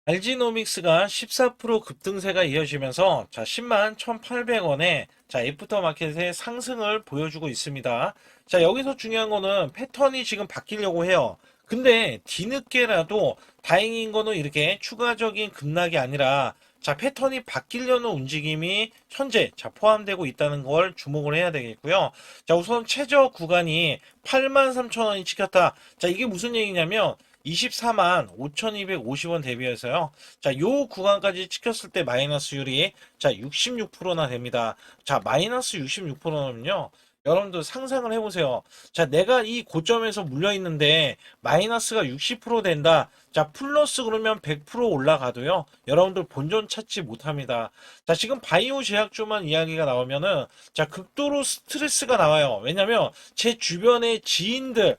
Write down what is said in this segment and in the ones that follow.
알지노믹스가 14% 급등세가 이어지면서 10만 1,800원에 애프터마켓의 상승을 보여주고 있습니다. 여기서 중요한 거는 패턴이 지금 바뀌려고 해요. 근데 뒤늦게라도 다행인 거는 이렇게 추가적인 급락이 아니라 패턴이 바뀌려는 움직임이 현재 포함되고 있다는 걸 주목을 해야 되겠고요. 우선 최저 구간이 83,000원이 찍혔다. 이게 무슨 얘기냐면 24만 5,250원 대비해서요. 요 구간까지 찍혔을 때 마이너스율이 66%나 됩니다. 마이너스 66%면요. 여러분들 상상을 해보세요. 내가 이 고점에서 물려 있는데 마이너스가 60% 된다. 플러스 그러면 100% 올라가도요. 여러분들 본전 찾지 못합니다. 지금 바이오 제약주만 이야기가 나오면은 극도로 스트레스가 나와요. 왜냐면 제 주변의 지인들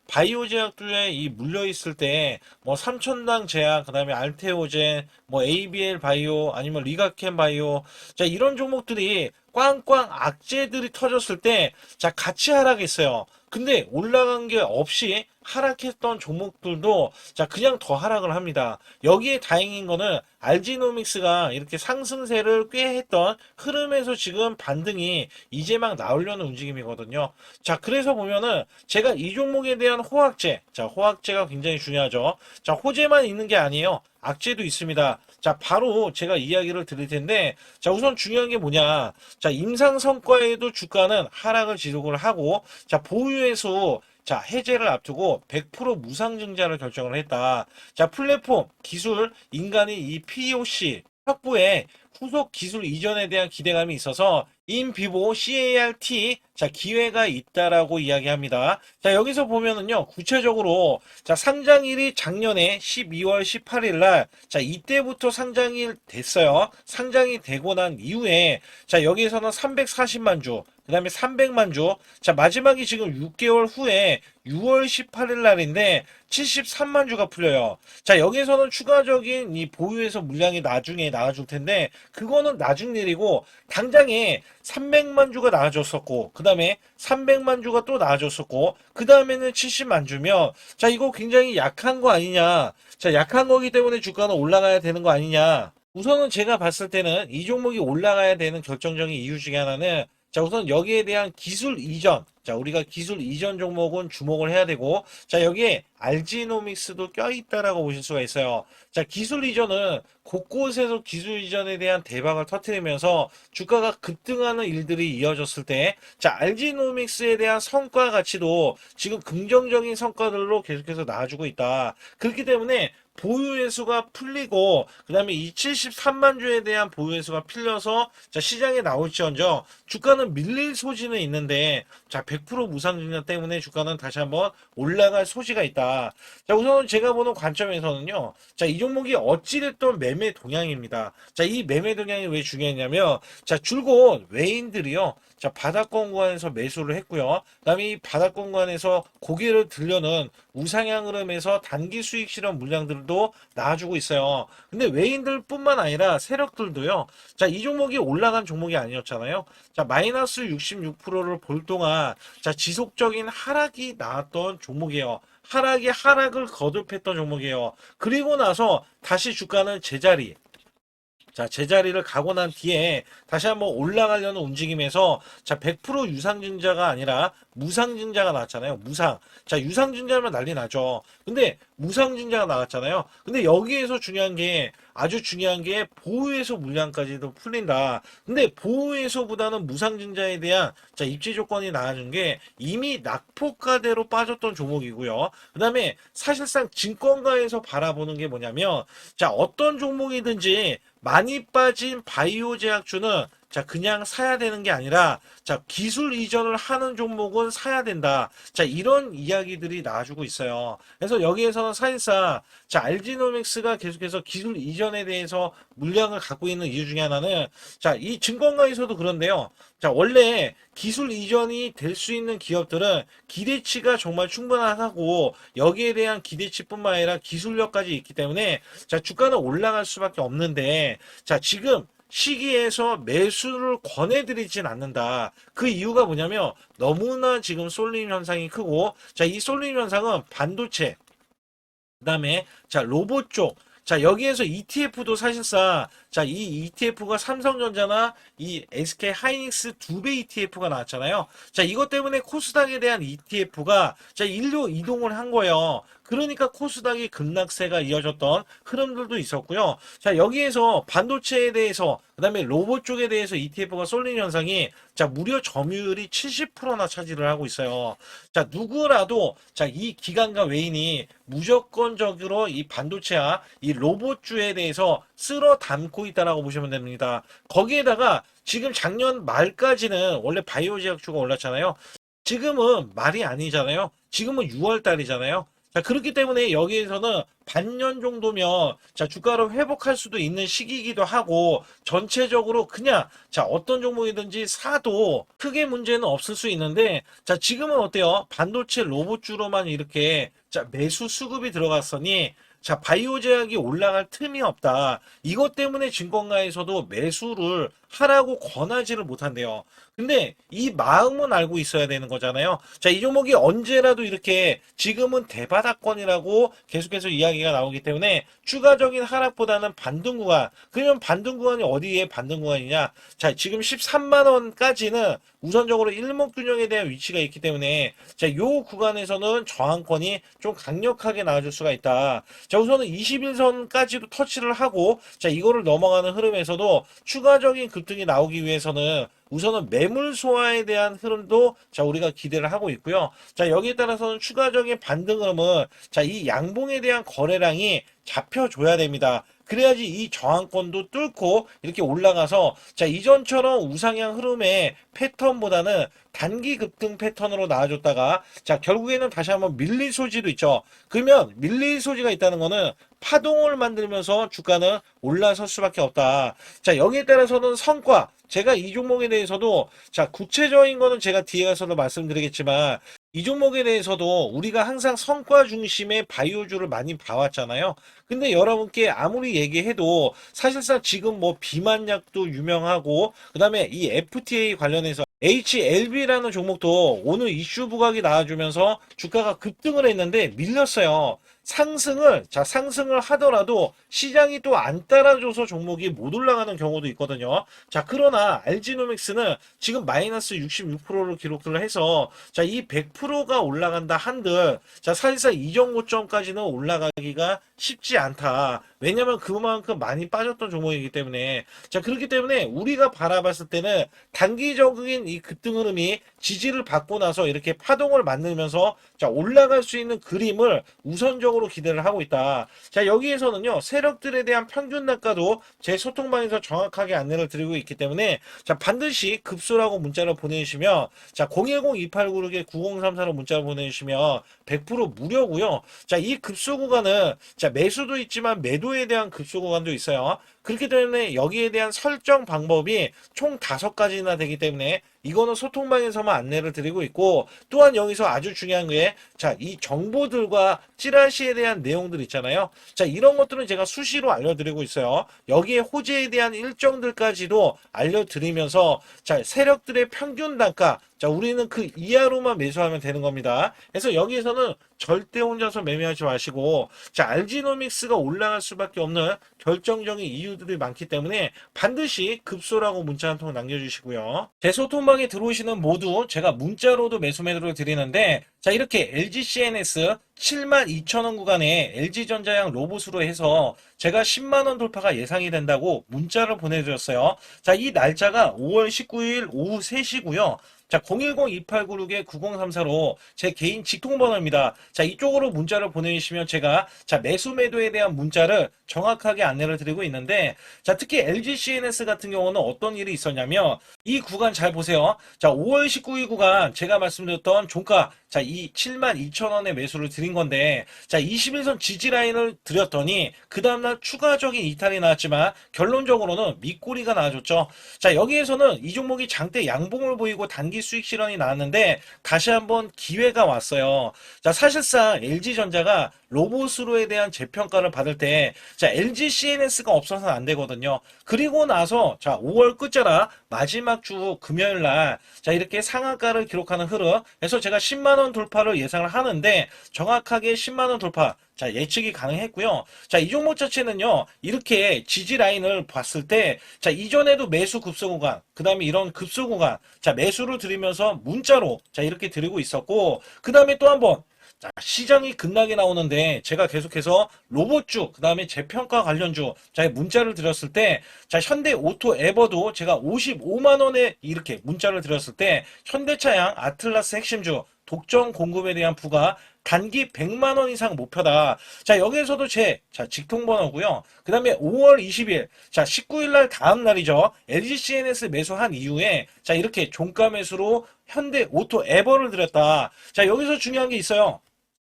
바이오 제약주에 이 물려 있을 때 뭐 삼천당 제약, 그다음에 알테오젠, 뭐 ABL 바이오, 아니면 리가켄 바이오, 이런 종목들이 꽝꽝 악재들이 터졌을 때 같이 하락했어요. 근데 올라간 게 없이 하락했던 종목들도 그냥 더 하락을 합니다. 여기에 다행인 거는 알지노믹스가 이렇게 상승세를 꽤 했던 흐름에서 지금 반등이 이제 막 나오려는 움직임이거든요. 그래서 보면은 제가 이 종목에 대한 호악재, 호악재가 굉장히 중요하죠. 호재만 있는 게 아니에요. 악재도 있습니다. 바로 제가 이야기를 드릴 텐데, 우선 중요한 게 뭐냐. 임상 성과에도 주가는 하락을 지속을 하고, 보유해서 해제를 앞두고 100% 무상증자를 결정을 했다. 플랫폼, 기술, 인간이 이 POC, 확보에 후속 기술 이전에 대한 기대감이 있어서 인비보 CART 기회가 있다라고 이야기합니다. 여기서 보면은요, 구체적으로 상장일이 작년에 12월 18일 날 이때부터 상장이 됐어요. 상장이 되고 난 이후에 여기에서는 340만 주, 그 다음에 300만 주, 마지막이 지금 6개월 후에 6월 18일 날인데 73만 주가 풀려요. 여기에서는 추가적인 이 보유에서 물량이 나중에 나와줄 텐데, 그거는 나중 일이고, 당장에 300만 주가 나와줬었고, 그 다음에 300만 주가 또 나와줬었고, 그 다음에는 70만 주면, 이거 굉장히 약한 거 아니냐. 약한 거기 때문에 주가는 올라가야 되는 거 아니냐. 우선은 제가 봤을 때는 이 종목이 올라가야 되는 결정적인 이유 중에 하나는, 우선 여기에 대한 기술 이전, 우리가 기술 이전 종목은 주목을 해야 되고, 여기에 알지노믹스도 껴있다라고 보실 수가 있어요. 기술 이전은 곳곳에서 기술 이전에 대한 대박을 터뜨리면서 주가가 급등하는 일들이 이어졌을 때, 알지노믹스에 대한 성과 가치도 지금 긍정적인 성과들로 계속해서 나와주고 있다. 그렇기 때문에 보유회수가 풀리고, 그 다음에 이 73만 주에 대한 보유회수가 풀려서 시장에 나올지언정 주가는 밀릴 소지는 있는데, 100% 무상증자 때문에 주가는 다시 한번 올라갈 소지가 있다. 우선 제가 보는 관점에서는요, 이 종목이 어찌됐든 매매 동향입니다. 이 매매 동향이 왜 중요했냐면, 줄곧 외인들이요, 바닥권 구간에서 매수를 했고요. 그다음에 이 바닥권 구간에서 고개를 들려는 우상향 흐름에서 단기 수익 실현 물량들도 나와주고 있어요. 근데 외인들뿐만 아니라 세력들도요. 이 종목이 올라간 종목이 아니었잖아요. 마이너스 66%를 볼 동안 지속적인 하락이 나왔던 종목이에요. 하락이 하락을 거듭했던 종목이에요. 그리고 나서 다시 주가는 제자리를 가고 난 뒤에 다시 한번 올라가려는 움직임에서 100% 유상증자가 아니라 무상증자가 나왔잖아요. 무상. 유상증자면 난리 나죠. 근데 무상증자가 나왔잖아요. 근데 여기에서 아주 중요한 게 보유해소 물량까지도 풀린다. 근데 보유해소보다는 무상증자에 대한 입지 조건이 나와준 게 이미 낙폭가대로 빠졌던 종목이고요. 그 다음에 사실상 증권가에서 바라보는 게 뭐냐면, 어떤 종목이든지 많이 빠진 바이오 제약주는 그냥 사야 되는 게 아니라 기술 이전을 하는 종목은 사야 된다. 이런 이야기들이 나와주고 있어요. 그래서 여기에서는 사실상 알지노믹스가 계속해서 기술 이전에 대해서 물량을 갖고 있는 이유 중에 하나는, 이 증권가에서도 그런데요. 원래 기술 이전이 될 수 있는 기업들은 기대치가 정말 충분하고, 여기에 대한 기대치뿐만 아니라 기술력까지 있기 때문에 주가는 올라갈 수밖에 없는데, 지금 시기에서 매수를 권해드리진 않는다. 그 이유가 뭐냐면 너무나 지금 쏠림 현상이 크고, 이 쏠림 현상은 반도체, 그 다음에 로봇 쪽, 자, 여기에서 ETF도 사실상, 자, 이 ETF가 삼성전자나 이 SK 하이닉스 2배 ETF가 나왔잖아요. 자, 이것 때문에 코스닥에 대한 ETF가 자, 일로 이동을 한 거예요. 그러니까 코스닥이 급락세가 이어졌던 흐름들도 있었고요. 자, 여기에서 반도체에 대해서, 그 다음에 로봇 쪽에 대해서 ETF가 쏠린 현상이 자, 무려 점유율이 70%나 차지를 하고 있어요. 자, 누구라도 자, 이 기관과 외인이 무조건적으로 이 반도체와 이 로봇주에 대해서 쓸어 담고 있다라고 보시면 됩니다. 거기에다가 지금 작년 말까지는 원래 바이오 제약주가 올랐잖아요. 지금은 말이 아니잖아요. 지금은 6월 달이잖아요. 자, 그렇기 때문에 여기에서는 반년 정도면 자, 주가를 회복할 수도 있는 시기이기도 하고 전체적으로 그냥 자, 어떤 종목이든지 사도 크게 문제는 없을 수 있는데 자, 지금은 어때요? 반도체 로봇주로만 이렇게 자, 매수 수급이 들어갔으니 자, 바이오 제약이 올라갈 틈이 없다. 이것 때문에 증권가에서도 매수를 하라고 권하지를 못한대요. 근데 이 마음은 알고 있어야 되는 거잖아요. 자, 이 종목이 언제라도 이렇게 지금은 대바닥권이라고 계속해서 이야기가 나오기 때문에 추가적인 하락보다는 반등 구간. 그러면 반등 구간이 어디에 반등 구간이냐? 자, 지금 13만 원까지는 우선적으로 일목균형에 대한 위치가 있기 때문에 자, 요 구간에서는 저항권이 좀 강력하게 나와줄 수가 있다. 자, 우선은 21선까지도 터치를 하고 자, 이거를 넘어가는 흐름에서도 추가적인 급등이 나오기 위해서는 우선은 매물 소화에 대한 흐름도 자, 우리가 기대를 하고 있고요. 자, 여기에 따라서는 추가적인 반등 흐름은 자, 이 양봉에 대한 거래량이 잡혀줘야 됩니다. 그래야지 이 저항권도 뚫고 이렇게 올라가서 자, 이전처럼 우상향 흐름의 패턴보다는 단기 급등 패턴으로 나와줬다가 자, 결국에는 다시 한번 밀릴 소지도 있죠. 그러면 밀릴 소지가 있다는 거는 파동을 만들면서 주가는 올라설 수밖에 없다. 자, 여기에 따라서는 성과, 제가 이 종목에 대해서도 자, 구체적인 거는 제가 뒤에 가서도 말씀드리겠지만 이 종목에 대해서도 우리가 항상 성과 중심의 바이오주를 많이 봐왔잖아요. 근데 여러분께 아무리 얘기해도 사실상 지금 뭐 비만약도 유명하고 그다음에 이 FTA 관련해서 HLB라는 종목도 오늘 이슈 부각이 나와주면서 주가가 급등을 했는데 밀렸어요. 상승을 하더라도 시장이 또 안 따라줘서 종목이 못 올라가는 경우도 있거든요. 자, 그러나 알지노믹스는 지금 마이너스 66%를 기록을 해서 자, 이 100%가 올라간다 한들 자, 사실상 이전 고점까지는 올라가기가 쉽지 않다. 왜냐면 그만큼 많이 빠졌던 종목이기 때문에 자, 그렇기 때문에 우리가 바라봤을 때는 단기적인 이 급등 흐름이 지지를 받고 나서 이렇게 파동을 만들면서 자, 올라갈 수 있는 그림을 우선적으로 기대를 하고 있다. 자, 여기에서는요, 세력들에 대한 평균 단가도 제 소통방에서 정확하게 안내를 드리고 있기 때문에 자, 반드시 급소라고 문자를 보내주시면 자, 010-2896-9034로 문자를 보내주시면 100% 무료고요. 자, 이 급소 구간은 자, 매수도 있지만 매도에 대한 급소 구간도 있어요. 그렇기 때문에 여기에 대한 설정 방법이 총 5가지나 되기 때문에 이거는 소통방에서만 안내를 드리고 있고 또한 여기서 아주 중요한 게 자, 이 정보들과 찌라시에 대한 내용들 있잖아요. 자, 이런 것들은 제가 수시로 알려드리고 있어요. 여기에 호재에 대한 일정들까지도 알려드리면서 자, 세력들의 평균 단가 자, 우리는 그 이하로만 매수하면 되는 겁니다. 그래서 여기에서는 절대 혼자서 매매하지 마시고 자, 알지노믹스가 올라갈 수밖에 없는 결정적인 이유들이 많기 때문에 반드시 급소라고 문자 한 통 남겨주시고요. 제 소통방에 들어오시는 모두 제가 문자로도 매수 매도를 드리는데 자, 이렇게 LGCNS 72,000원 구간에 LG전자양 로봇으로 해서 제가 10만원 돌파가 예상이 된다고 문자를 보내드렸어요. 자, 이 날짜가 5월 19일 오후 3시고요. 자, 010-2896-9034로 제 개인 직통번호입니다. 자, 이쪽으로 문자를 보내주시면 제가 자, 매수 매도에 대한 문자를 정확하게 안내를 드리고 있는데 자, 특히 LGCNS 같은 경우는 어떤 일이 있었냐면 이 구간 잘 보세요. 자, 5월 19일 구간 제가 말씀드렸던 종가 자, 이 72,000원의 매수를 드린 건데 자, 21선 지지 라인을 드렸더니 그 다음날 추가적인 이탈이 나왔지만 결론적으로는 밑꼬리가 나와줬죠. 자, 여기에서는 이 종목이 장대 양봉을 보이고 단기 수익 실현이 나왔는데 다시 한번 기회가 왔어요. 자, 사실상 LG전자가 로봇으로에 대한 재평가를 받을 때, 자, LG CNS가 없어서는 안 되거든요. 그리고 나서, 자, 5월 끝자락 마지막 주 금요일 날, 자, 이렇게 상한가를 기록하는 흐름. 그래서 제가 10만원 돌파를 예상을 하는데, 정확하게 10만원 돌파. 자, 예측이 가능했고요. 자, 이 종목 자체는요, 이렇게 지지 라인을 봤을 때, 자, 이전에도 매수 급소 구간, 그 다음에 이런 급소 구간, 자, 매수를 드리면서 문자로, 자, 이렇게 드리고 있었고, 그 다음에 또 한 번, 자, 시장이 급락이 나오는데, 제가 계속해서 로봇주, 그 다음에 재평가 관련주, 자, 문자를 드렸을 때, 자, 현대 오토 에버도 제가 55만원에 이렇게 문자를 드렸을 때, 현대차양 아틀라스 핵심주, 독점 공급에 대한 부가 단기 100만 원 이상 목표다. 자, 여기에서도 자, 직통번호고요. 그 다음에 5월 20일, 자, 19일 날 다음 날이죠. LG CNS 매수한 이후에, 자, 이렇게 종가 매수로 현대 오토 에버를 드렸다. 자, 여기서 중요한 게 있어요.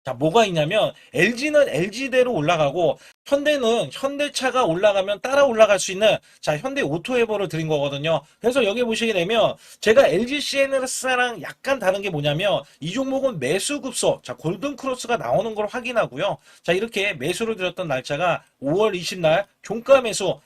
자, 뭐가 있냐면 LG는 LG대로 올라가고 현대는 현대차가 올라가면 따라 올라갈 수 있는 자, 현대 오토에버를 드린 거거든요. 그래서 여기 보시게 되면 제가 LG CNS랑 약간 다른 게 뭐냐면 이 종목은 매수 급소, 자, 골든 크로스가 나오는 걸 확인하고요. 자, 이렇게 매수를 드렸던 날짜가 5월 20날 종가 매수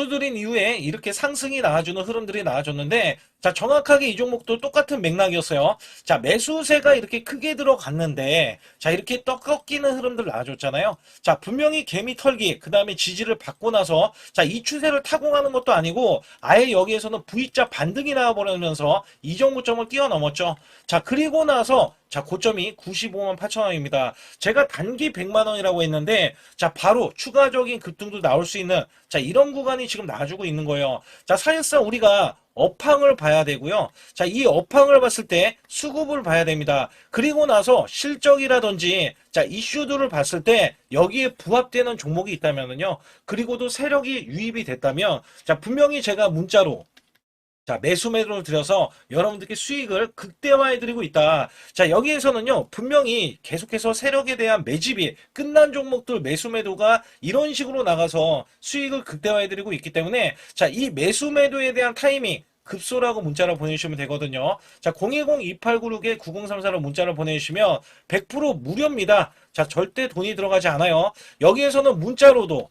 드린 이후에 이렇게 상승이 나와주는 흐름들이 나와줬는데, 자, 정확하게 이 종목도 똑같은 맥락이었어요. 자, 매수세가 이렇게 크게 들어갔는데, 자, 이렇게 떡 꺾이는 흐름들 나와줬잖아요. 자, 분명히 개미 털기, 그 다음에 지지를 받고 나서, 자, 이 추세를 타고 가는 것도 아니고, 아예 여기에서는 V자 반등이 나와버리면서 이 정도점을 뛰어넘었죠. 자, 그리고 나서, 자, 고점이 95만 8천 원입니다. 제가 단기 100만 원이라고 했는데, 자, 바로 추가적인 급등도 나올 수 있는, 자, 이런 구간이 지금 나와주고 있는 거예요. 자, 사실상 우리가 업황을 봐야 되고요. 자, 이 업황을 봤을 때 수급을 봐야 됩니다. 그리고 나서 실적이라든지, 자, 이슈들을 봤을 때 여기에 부합되는 종목이 있다면요. 그리고도 세력이 유입이 됐다면, 자, 분명히 제가 문자로, 자, 매수 매도를 들여서 여러분들께 수익을 극대화해 드리고 있다. 자, 여기에서는요, 분명히 계속해서 세력에 대한 매집이 끝난 종목들 매수 매도가 이런 식으로 나가서 수익을 극대화해 드리고 있기 때문에, 자, 이 매수 매도에 대한 타이밍, 급소라고 문자를 보내주시면 되거든요. 자, 010-2896-9034로 문자를 보내주시면 100% 무료입니다. 자, 절대 돈이 들어가지 않아요. 여기에서는 문자로도,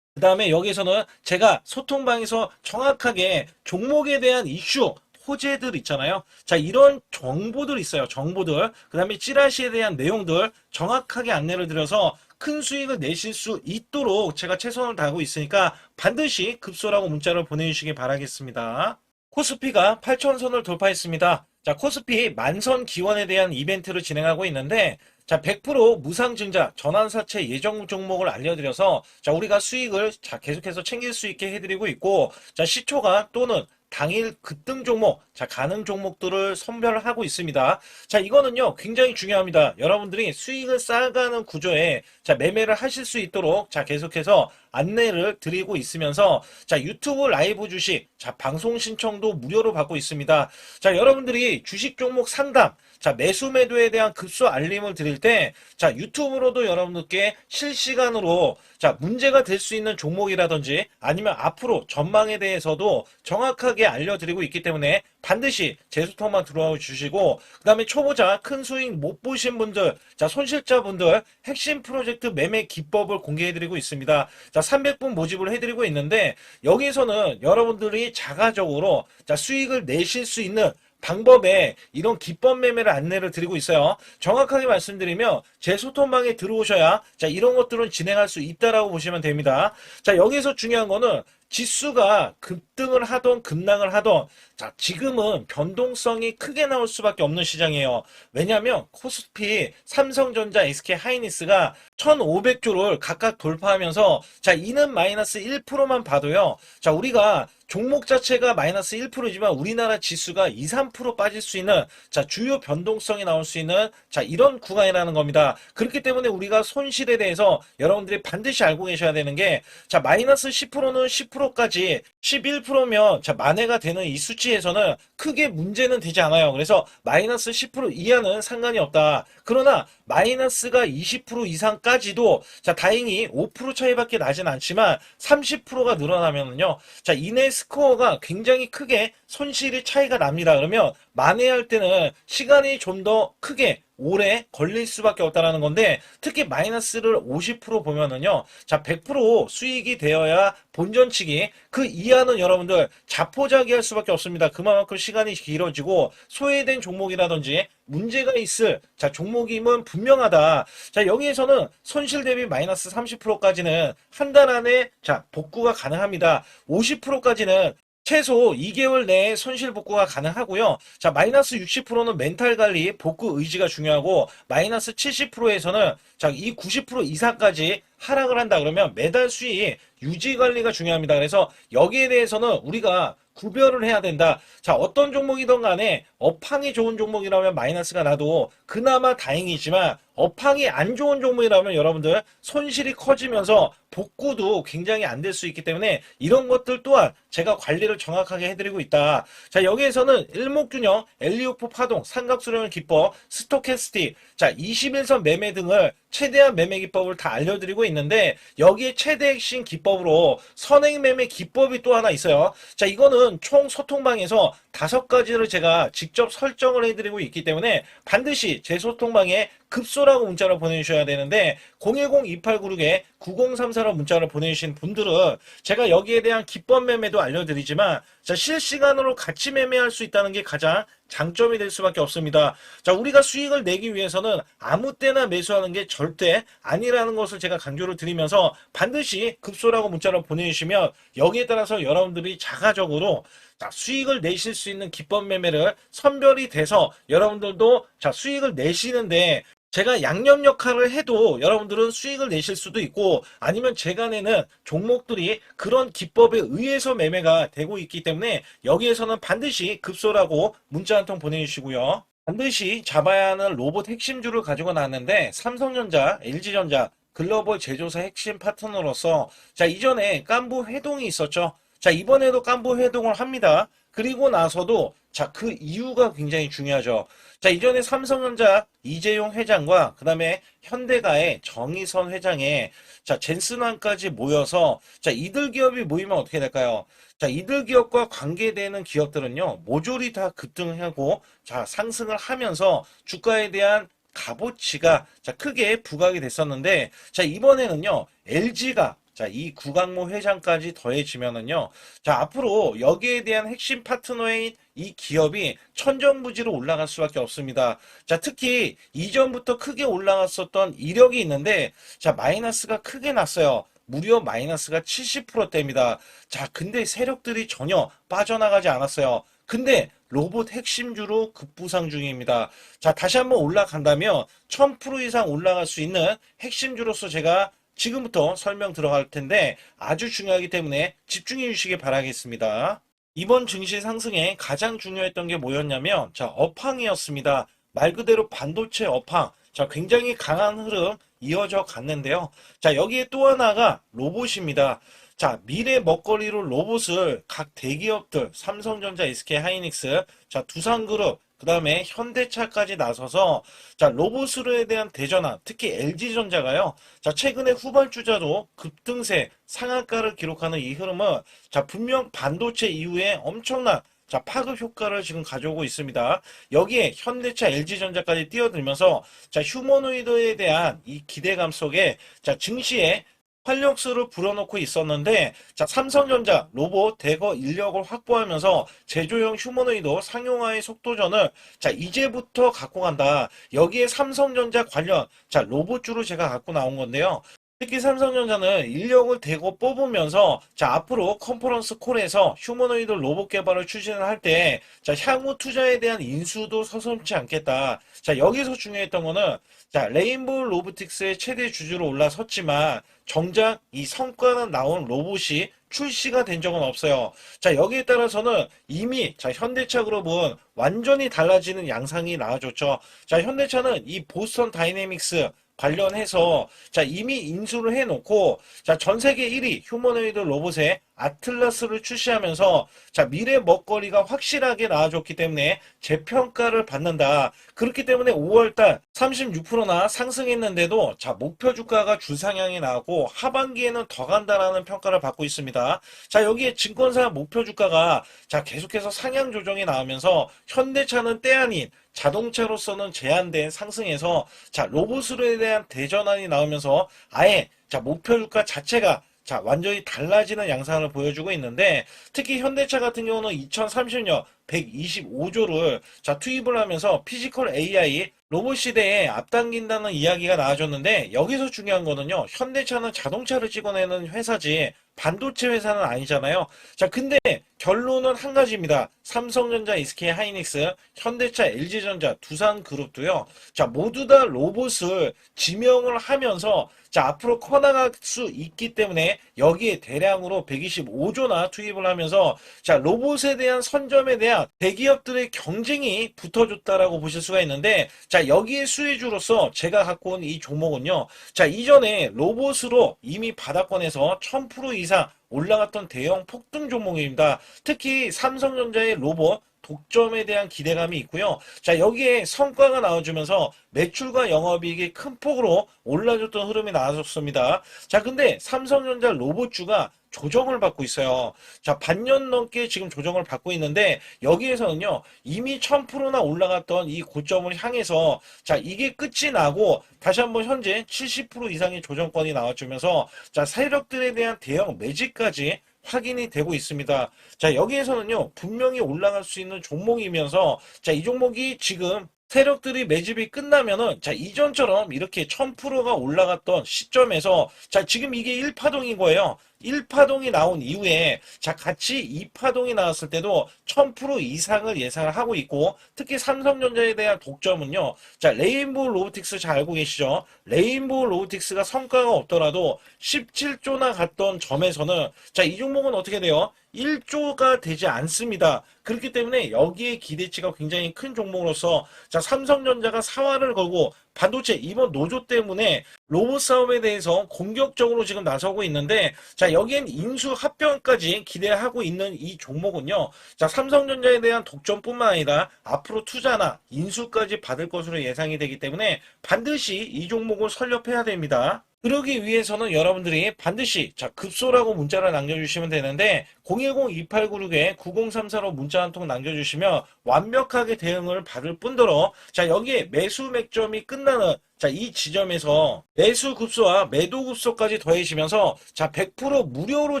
그 다음에 여기서는 제가 소통방에서 정확하게 종목에 대한 이슈, 호재들 있잖아요. 자, 이런 정보들 있어요. 정보들. 그 다음에 찌라시에 대한 내용들 정확하게 안내를 드려서 큰 수익을 내실 수 있도록 제가 최선을 다하고 있으니까 반드시 급소라고 문자를 보내주시기 바라겠습니다. 코스피가 8천선을 돌파했습니다. 자, 코스피 만선 기원에 대한 이벤트를 진행하고 있는데, 자, 100% 무상증자 전환사채 예정 종목을 알려드려서, 자, 우리가 수익을 자, 계속해서 챙길 수 있게 해드리고 있고, 자, 시초가 또는 당일 급등 종목, 자, 가능 종목들을 선별하고 있습니다. 자, 이거는요, 굉장히 중요합니다. 여러분들이 수익을 쌓아가는 구조에, 자, 매매를 하실 수 있도록, 자, 계속해서 안내를 드리고 있으면서, 자, 유튜브 라이브 주식, 자, 방송 신청도 무료로 받고 있습니다. 자, 여러분들이 주식 종목 상담, 자, 매수 매도에 대한 급소 알림을 드릴 때, 자, 유튜브로도 여러분들께 실시간으로, 자, 문제가 될 수 있는 종목이라든지 아니면 앞으로 전망에 대해서도 정확하게 알려드리고 있기 때문에 반드시 제수통만 들어와 주시고, 그 다음에 초보자 큰 수익 못 보신 분들, 자, 손실자분들 핵심 프로젝트 매매 기법을 공개해드리고 있습니다. 자, 300분 모집을 해드리고 있는데, 여기서는 여러분들이 자가적으로, 자, 수익을 내실 수 있는 방법에 이런 기법 매매를 안내를 드리고 있어요. 정확하게 말씀드리면 제 소통방에 들어오셔야, 자, 이런 것들은 진행할 수 있다라고 보시면 됩니다. 자, 여기서 중요한 거는 지수가 급등을 하던 급락을 하던, 자, 지금은 변동성이 크게 나올 수밖에 없는 시장이에요. 왜냐하면 코스피, 삼성전자, SK하이닉스가 1500조를 각각 돌파하면서, 자, 이는 마이너스 1%만 봐도요, 자, 우리가 종목 자체가 마이너스 1%지만 우리나라 지수가 2, 3% 빠질 수 있는, 자, 주요 변동성이 나올 수 있는, 자, 이런 구간이라는 겁니다. 그렇기 때문에 우리가 손실에 대해서 여러분들이 반드시 알고 계셔야 되는 게, 자, 마이너스 10%는 10%까지 11%면 자, 만회가 되는 이 수치에서는 크게 문제는 되지 않아요. 그래서 마이너스 10% 이하는 상관이 없다. 그러나 마이너스가 20% 이상까지도, 자, 다행히 5% 차이밖에 나진 않지만 30%가 늘어나면은요, 자, 이내 스코어가 굉장히 크게 손실이 차이가 납니다. 그러면 만회할 때는 시간이 좀 더 크게 오래 걸릴 수밖에 없다라는 건데, 특히 마이너스를 50% 보면은요, 자, 100% 수익이 되어야 본전치기, 그 이하는 여러분들 자포자기할 수밖에 없습니다. 그만큼 시간이 길어지고 소외된 종목이라든지 문제가 있을 자 종목임은 분명하다. 자, 여기에서는 손실 대비 마이너스 30%까지는 한 달 안에 자 복구가 가능합니다. 50%까지는 최소 2개월 내에 손실 복구가 가능하고요. 자, 마이너스 60%는 멘탈 관리, 복구 의지가 중요하고, 마이너스 70%에서는 자, 이 90% 이상까지 하락을 한다 그러면 매달 수익 유지 관리가 중요합니다. 그래서 여기에 대해서는 우리가 구별을 해야 된다. 자, 어떤 종목이든 간에 업황이 좋은 종목이라면 마이너스가 나도 그나마 다행이지만, 업황이 안 좋은 종목이라면 여러분들 손실이 커지면서 복구도 굉장히 안 될 수 있기 때문에 이런 것들 또한 제가 관리를 정확하게 해드리고 있다. 자, 여기에서는 일목균형, 엘리오프 파동, 삼각수렴 기법, 스토캐스틱, 자, 21선 매매 등을 최대한 매매 기법을 다 알려드리고 있는데, 여기에 최대 핵심 기법으로 선행 매매 기법이 또 하나 있어요. 자, 이거는 총 소통방에서 5가지를 제가 직접 설정을 해드리고 있기 때문에 반드시 제 소통방에 급소라고 문자를 보내주셔야 되는데, 010-2896-9034로 문자를 보내주신 분들은 제가 여기에 대한 기법 매매도 알려드리지만, 자, 실시간으로 같이 매매할 수 있다는 게 가장 장점이 될 수밖에 없습니다. 자, 우리가 수익을 내기 위해서는 아무 때나 매수하는 게 절대 아니라는 것을 제가 강조를 드리면서, 반드시 급소라고 문자를 보내주시면 여기에 따라서 여러분들이 자가적으로 자, 수익을 내실 수 있는 기법 매매를 선별이 돼서 여러분들도 자, 수익을 내시는데, 제가 양념 역할을 해도 여러분들은 수익을 내실 수도 있고, 아니면 제가 내는 종목들이 그런 기법에 의해서 매매가 되고 있기 때문에 여기에서는 반드시 급소라고 문자 한 통 보내주시고요. 반드시 잡아야 하는 로봇 핵심주를 가지고 나왔는데, 삼성전자, LG전자, 글로벌 제조사 핵심 파트너로서 자, 이전에 깐부 회동이 있었죠. 자, 이번에도 깐부 회동을 합니다. 그리고 나서도 자, 그 이유가 굉장히 중요하죠. 자, 이전에 삼성전자 이재용 회장과 그 다음에 현대가의 정의선 회장의 자, 젠슨왕까지 모여서 자, 이들 기업이 모이면 어떻게 될까요? 자, 이들 기업과 관계되는 기업들은요, 모조리 다 급등하고 자, 상승을 하면서 주가에 대한 값어치가 자, 크게 부각이 됐었는데, 자, 이번에는요, LG가 자, 이 구강모 회장까지 더해지면은요, 자, 앞으로 여기에 대한 핵심 파트너인 이 기업이 천정부지로 올라갈 수밖에 없습니다. 자, 특히 이전부터 크게 올라갔었던 이력이 있는데, 자, 마이너스가 크게 났어요. 무려 마이너스가 70%대입니다. 자, 근데 세력들이 전혀 빠져나가지 않았어요. 근데 로봇 핵심주로 급부상 중입니다. 자, 다시 한번 올라간다면 1000% 이상 올라갈 수 있는 핵심주로서 제가 지금부터 설명 들어갈 텐데 아주 중요하기 때문에 집중해 주시기 바라겠습니다. 이번 증시 상승에 가장 중요했던 게 뭐였냐면 자, 업황이었습니다. 말 그대로 반도체 업황. 자, 굉장히 강한 흐름 이어져 갔는데요. 자, 여기에 또 하나가 로봇입니다. 자, 미래 먹거리로 로봇을 각 대기업들, 삼성전자, SK 하이닉스, 자, 두산그룹, 그 다음에 현대차까지 나서서 자, 로봇으로에 대한 대전환, 특히 LG전자가요. 자, 최근에 후발주자도 급등세, 상한가를 기록하는 이 흐름은 자, 분명 반도체 이후에 엄청난 자, 파급 효과를 지금 가져오고 있습니다. 여기에 현대차, LG전자까지 뛰어들면서 자, 휴머노이드에 대한 이 기대감 속에 자, 증시에 활력소를 불어넣고 있었는데, 자, 삼성전자 로봇 대거 인력을 확보하면서 제조용 휴머노이드 상용화의 속도전을 자, 이제부터 갖고 간다. 여기에 삼성전자 관련 자, 로봇주로 제가 갖고 나온 건데요. 특히 삼성전자는 인력을 대거 뽑으면서 자, 앞으로 컨퍼런스 콜에서 휴머노이드 로봇 개발을 추진을 할 때 자, 향후 투자에 대한 인수도 서슴지 않겠다. 자, 여기서 중요했던 거는 자, 레인보우 로보틱스의 최대 주주로 올라섰지만 정작 이 성과는 나온 로봇이 출시가 된 적은 없어요. 자, 여기에 따라서는 이미 자, 현대차 그룹은 완전히 달라지는 양상이 나와줬죠. 자, 현대차는 이 보스턴 다이내믹스 관련해서 자 이미 인수를 해놓고 자 전 세계 1위 휴머노이드 로봇의 아틀라스를 출시하면서 자 미래 먹거리가 확실하게 나와줬기 때문에 재평가를 받는다. 그렇기 때문에 5월달 36%나 상승했는데도 자 목표 주가가 주상향이 나오고 하반기에는 더 간다라는 평가를 받고 있습니다. 자 여기에 증권사 목표 주가가 자 계속해서 상향 조정이 나오면서 현대차는 때 아닌 자동차로서는 제한된 상승에서 자 로봇으로에 대한 대전환이 나오면서 아예 자 목표 주가 자체가 자 완전히 달라지는 양상을 보여주고 있는데 특히 현대차 같은 경우는 2030년 125조를 자 투입을 하면서 피지컬 AI 로봇 시대에 앞당긴다는 이야기가 나와줬는데 여기서 중요한 거는요. 현대차는 자동차를 찍어내는 회사지 반도체 회사는 아니잖아요. 자 근데 결론은 한 가지입니다. 삼성전자, SK 하이닉스, 현대차, LG전자, 두산그룹도요. 자 모두 다 로봇을 지명을 하면서 자 앞으로 커나갈 수 있기 때문에 여기에 대량으로 125조나 투입을 하면서 자 로봇에 대한 선점에 대한 대기업들의 경쟁이 붙어줬다라고 보실 수가 있는데 자 여기에 수혜주로서 제가 갖고 온 이 종목은요. 자 이전에 로봇으로 이미 바닥권에서 1000% 이상 올라갔던 대형 폭등 종목입니다. 특히 삼성전자의 로봇 독점에 대한 기대감이 있고요. 자 여기에 성과가 나와주면서 매출과 영업이익이 큰 폭으로 올라줬던 흐름이 나왔습니다. 자 근데 삼성전자 로봇주가 조정을 받고 있어요. 자 반년 넘게 지금 조정을 받고 있는데 여기에서는요 이미 1000%나 올라갔던 이 고점을 향해서 자 이게 끝이 나고 다시 한번 현재 70% 이상의 조정권이 나와주면서 자 세력들에 대한 대형 매집까지 확인이 되고 있습니다. 자 여기에서는요 분명히 올라갈 수 있는 종목이면서 자 이 종목이 지금 세력들이 매집이 끝나면은 자 이전처럼 이렇게 1000%가 올라갔던 시점에서 자 지금 이게 1파동인 거예요. 1파동이 나온 이후에 자 같이 2파동이 나왔을 때도 1000% 이상을 예상을 하고 있고 특히 삼성전자에 대한 독점은요. 자 레인보우 로보틱스 잘 알고 계시죠? 레인보우 로보틱스가 성과가 없더라도 17조나 갔던 점에서는 자 이 종목은 어떻게 돼요? 1조가 되지 않습니다. 그렇기 때문에 여기에 기대치가 굉장히 큰 종목으로서 자 삼성전자가 사활을 걸고 반도체 이번 노조 때문에 로봇 사업에 대해서 공격적으로 지금 나서고 있는데 자 여기엔 인수 합병까지 기대하고 있는 이 종목은요. 자 삼성전자에 대한 독점뿐만 아니라 앞으로 투자나 인수까지 받을 것으로 예상이 되기 때문에 반드시 이 종목을 설립해야 됩니다. 그러기 위해서는 여러분들이 반드시 자 급소라고 문자를 남겨주시면 되는데 010-2896-9034로 문자 한 통 남겨주시면 완벽하게 대응을 받을 뿐더러 자 여기에 매수 맥점이 끝나는 자 이 지점에서 매수 급소와 매도 급소까지 더해지면서 자 100% 무료로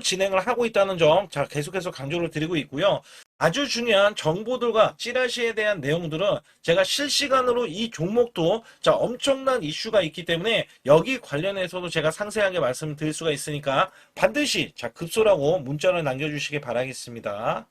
진행을 하고 있다는 점 자 계속해서 강조를 드리고 있고요. 아주 중요한 정보들과 찌라시에 대한 내용들은 제가 실시간으로 이 종목도 자 엄청난 이슈가 있기 때문에 여기 관련해서도 제가 상세하게 말씀드릴 수가 있으니까 반드시 자 급소라고 문자를 남겨주시기 바라겠습니다.